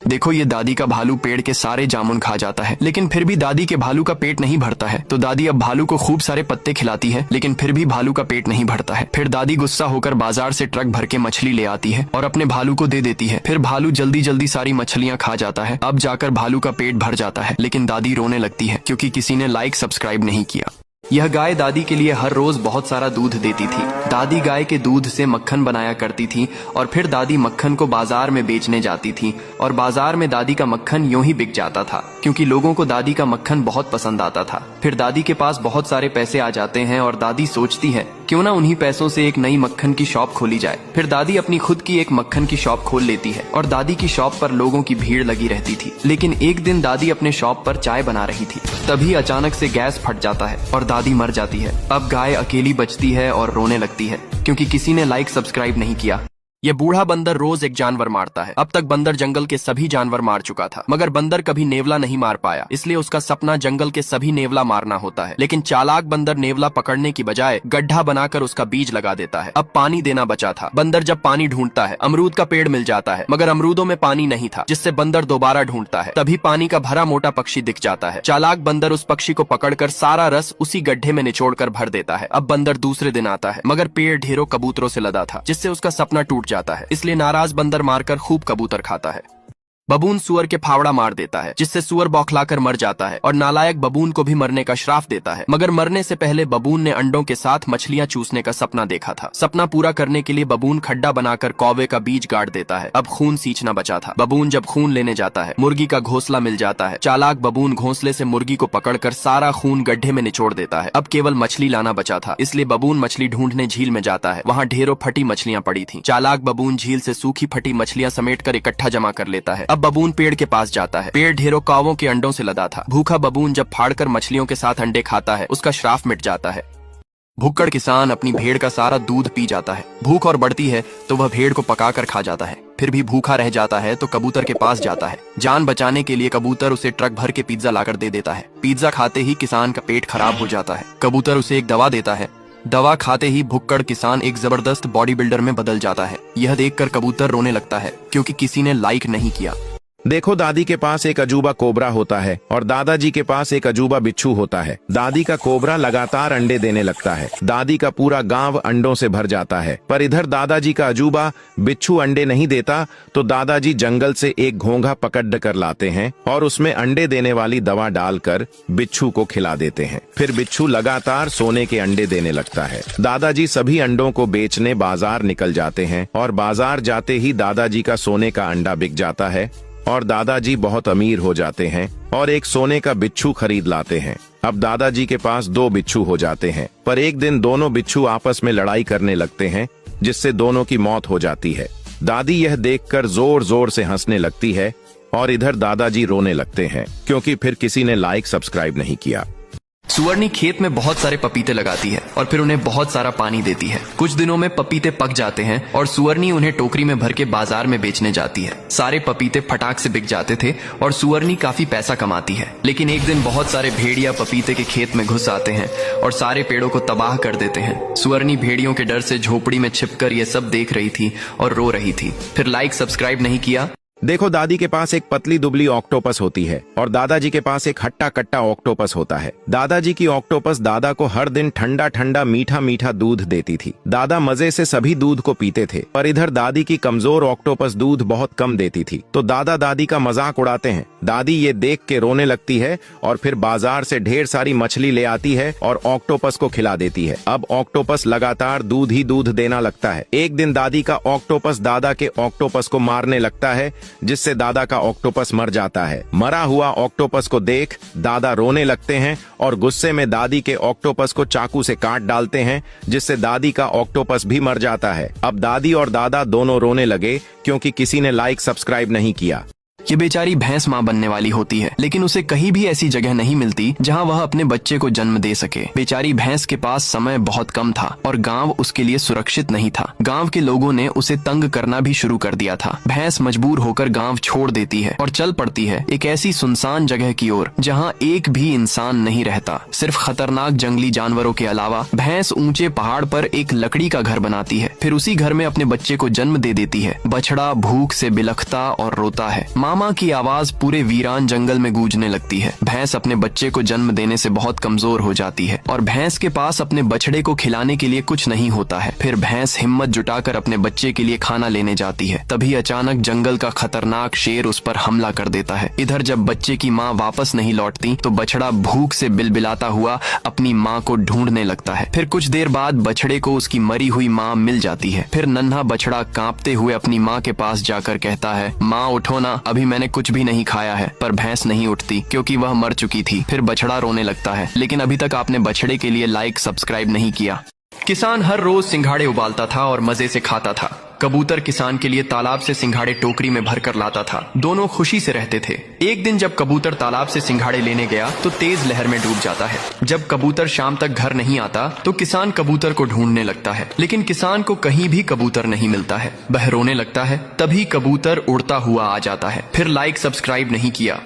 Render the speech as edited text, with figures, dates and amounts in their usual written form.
देखो ये दादी का भालू पेड़ के सारे जामुन खा जाता है, लेकिन फिर भी दादी के भालू का पेट नहीं भरता है। तो दादी अब भालू को खूब सारे पत्ते खिलाती है, लेकिन फिर भी भालू का पेट नहीं भरता है। फिर दादी गुस्सा होकर बाजार से ट्रक भर के मछली ले आती है और अपने भालू को दे देती है। फिर भालू जल्दी जल्दी सारी मछलियां खा जाता है। अब जाकर भालू का पेट भर जाता है, लेकिन दादी रोने लगती है क्योंकि किसी ने लाइक सब्सक्राइब नहीं किया। यह गाय दादी के लिए हर रोज बहुत सारा दूध देती थी। दादी गाय के दूध से मक्खन बनाया करती थी और फिर दादी मक्खन को बाजार में बेचने जाती थी और बाजार में दादी का मक्खन यूं ही बिक जाता था क्योंकि लोगों को दादी का मक्खन बहुत पसंद आता था। फिर दादी के पास बहुत सारे पैसे आ जाते हैं और दादी सोचती है क्यों ना उन्हीं पैसों से एक नई मक्खन की शॉप खोली जाए। फिर दादी अपनी खुद की एक मक्खन की शॉप खोल लेती है और दादी की शॉप पर लोगों की भीड़ लगी रहती थी। लेकिन एक दिन दादी अपने शॉप पर चाय बना रही थी, तभी अचानक से गैस फट जाता है और दादी मर जाती है। अब गाय अकेली बचती है और रोने लगती है क्योंकि किसी ने लाइक सब्सक्राइब नहीं किया। ये बूढ़ा बंदर रोज एक जानवर मारता है। अब तक बंदर जंगल के सभी जानवर मार चुका था, मगर बंदर कभी नेवला नहीं मार पाया, इसलिए उसका सपना जंगल के सभी नेवला मारना होता है। लेकिन चालाक बंदर नेवला पकड़ने की बजाय गड्ढा बनाकर उसका बीज लगा देता है। अब पानी देना बचा था। बंदर जब पानी ढूंढता है, अमरूद का पेड़ मिल जाता है, मगर अमरूदों में पानी नहीं था, जिससे बंदर दोबारा ढूंढता है। तभी पानी का भरा मोटा पक्षी दिख जाता है। चालाक बंदर उस पक्षी को पकड़कर सारा रस उसी गड्ढे में निचोड़कर भर देता है। अब बंदर दूसरे दिन आता है, मगर पेड़ ढेरों कबूतरों से लदा था, जिससे उसका सपना टूट जाता है। इसलिए नाराज बंदर मारकर खूब कबूतर खाता है। बबून सुअर के फावड़ा मार देता है, जिससे सुअर बौखलाकर मर जाता है और नालायक बबून को भी मरने का श्राप देता है। मगर मरने से पहले बबून ने अंडों के साथ मछलियां चूसने का सपना देखा था। सपना पूरा करने के लिए बबून खड्डा बनाकर कौवे का बीज गाड़ देता है। अब खून सींचना बचा था। बबून जब खून लेने जाता है, मुर्गी का घोंसला मिल जाता है। चालाक बबून घोंसले से मुर्गी को पकड़कर सारा खून गड्ढे में निचोड़ देता है। अब केवल मछली लाना बचा था, इसलिए बबून मछली ढूंढने झील में जाता है। वहाँ ढेरों फटी मछलियां पड़ी थी। चालाक बबून झील से सूखी फटी मछलियां समेटकर इकट्ठा जमा कर लेता है। अब बबून पेड़ के पास जाता है। पेड़ ढेरों कौवों के अंडों से लदा था। भूखा बबून जब फाड़कर मछलियों के साथ अंडे खाता है, उसका श्राप मिट जाता है। भुक्कड़ किसान अपनी भेड़ का सारा दूध पी जाता है। भूख और बढ़ती है तो वह भेड़ को पकाकर खा जाता है। फिर भी भूखा रह जाता है तो कबूतर के पास जाता है। जान बचाने के लिए कबूतर उसे ट्रक भर के पिज्जा लाकर दे देता है। पिज्जा खाते ही किसान का पेट खराब हो जाता है। कबूतर उसे एक दवा देता है। दवा खाते ही भुक्कड़ किसान एक जबरदस्त बॉडी बिल्डर में बदल जाता है। यह देखकर कबूतर रोने लगता है क्योंकि किसी ने लाइक नहीं किया। देखो, दादी के पास एक अजूबा कोबरा होता है और दादाजी के पास एक अजूबा बिच्छू होता है। दादी का कोबरा लगातार अंडे देने लगता है। दादी का पूरा गांव अंडों से भर जाता है। पर इधर दादाजी का अजूबा बिच्छू अंडे नहीं देता, तो दादाजी जंगल से एक घोंघा पकड़ कर लाते हैं और उसमें अंडे देने वाली दवा डालकर बिच्छू को खिला देते हैं। फिर बिच्छू लगातार सोने के अंडे देने लगता है। दादाजी सभी अंडों को बेचने बाजार निकल जाते हैं और बाजार जाते ही दादाजी का सोने का अंडा बिक जाता है और दादाजी बहुत अमीर हो जाते हैं और एक सोने का बिच्छू खरीद लाते हैं। अब दादाजी के पास 2 बिच्छू हो जाते हैं, पर एक दिन दोनों बिच्छू आपस में लड़ाई करने लगते हैं, जिससे दोनों की मौत हो जाती है। दादी यह देखकर जोर जोर से हंसने लगती है और इधर दादाजी रोने लगते हैं क्योंकि फिर किसी ने लाइक सब्सक्राइब नहीं किया। सुअरनी खेत में बहुत सारे पपीते लगाती है और फिर उन्हें बहुत सारा पानी देती है। कुछ दिनों में पपीते पक जाते हैं और सुअरनी उन्हें टोकरी में भर के बाजार में बेचने जाती है। सारे पपीते फटाक से बिक जाते थे और सुअरनी काफी पैसा कमाती है। लेकिन एक दिन बहुत सारे भेड़िया पपीते के खेत में घुस आते हैं और सारे पेड़ों को तबाह कर देते हैं। सुअरनी भेड़ियों के डर से झोपड़ी में छिपकर ये सब देख रही थी और रो रही थी। फिर लाइक सब्सक्राइब नहीं किया। देखो, दादी के पास एक पतली दुबली ऑक्टोपस होती है और दादाजी के पास एक हट्टा कट्टा ऑक्टोपस होता है। दादाजी की ऑक्टोपस दादा को हर दिन ठंडा ठंडा मीठा मीठा दूध देती थी। दादा मजे से सभी दूध को पीते थे, पर इधर दादी की कमजोर ऑक्टोपस दूध बहुत कम देती थी, तो दादा दादी का मजाक उड़ाते हैं। दादी ये देख के रोने लगती है और फिर बाजार से ढेर सारी मछली ले आती है और ऑक्टोपस को खिला देती है। अब ऑक्टोपस लगातार दूध ही दूध देना लगता है। एक दिन दादी का ऑक्टोपस दादा के ऑक्टोपस को मारने लगता है, जिससे दादा का ऑक्टोपस मर जाता है। मरा हुआ ऑक्टोपस को देख दादा रोने लगते हैं और गुस्से में दादी के ऑक्टोपस को चाकू से काट डालते हैं, जिससे दादी का ऑक्टोपस भी मर जाता है। अब दादी और दादा दोनों रोने लगे क्योंकि किसी ने लाइक सब्सक्राइब नहीं किया। ये बेचारी भैंस माँ बनने वाली होती है, लेकिन उसे कहीं भी ऐसी जगह नहीं मिलती जहाँ वह अपने बच्चे को जन्म दे सके। बेचारी भैंस के पास समय बहुत कम था और गांव उसके लिए सुरक्षित नहीं था। गांव के लोगों ने उसे तंग करना भी शुरू कर दिया था। भैंस मजबूर होकर गांव छोड़ देती है और चल पड़ती है एक ऐसी सुनसान जगह की ओर जहाँ एक भी इंसान नहीं रहता, सिर्फ खतरनाक जंगली जानवरों के अलावा। भैंस ऊंचे पहाड़ पर एक लकड़ी का घर बनाती है, फिर उसी घर में अपने बच्चे को जन्म दे देती है। बछड़ा भूख से बिलखता और रोता है। माँ मामा की आवाज पूरे वीरान जंगल में गूंजने लगती है। भैंस अपने बच्चे को जन्म देने से बहुत कमजोर हो जाती है और भैंस के पास अपने बछड़े को खिलाने के लिए कुछ नहीं होता है। फिर भैंस हिम्मत जुटाकर अपने बच्चे के लिए खाना लेने जाती है। तभी अचानक जंगल का खतरनाक शेर उस पर हमला कर देता है। इधर जब बच्चे की माँ वापस नहीं लौटती तो बछड़ा भूख से बिलबिलाता हुआ अपनी माँ को ढूंढने लगता है। फिर कुछ देर बाद बछड़े को उसकी मरी हुई माँ मिल जाती है। फिर नन्हा बछड़ा कांपते हुए अपनी माँ के पास जाकर कहता है, माँ उठो ना, अभी मैंने कुछ भी नहीं खाया है। पर भैंस नहीं उठती क्योंकि वह मर चुकी थी। फिर बछड़ा रोने लगता है, लेकिन अभी तक आपने बछड़े के लिए लाइक सब्सक्राइब नहीं किया। किसान हर रोज सिंघाड़े उबालता था और मजे से खाता था। कबूतर किसान के लिए तालाब से सिंघाड़े टोकरी में भरकर लाता था। दोनों खुशी से रहते थे। एक दिन जब कबूतर तालाब से सिंघाड़े लेने गया तो तेज लहर में डूब जाता है। जब कबूतर शाम तक घर नहीं आता तो किसान कबूतर को ढूंढने लगता है, लेकिन किसान को कहीं भी कबूतर नहीं मिलता है। वह रोने लगता है। तभी कबूतर उड़ता हुआ आ जाता है। फिर लाइक सब्सक्राइब नहीं किया।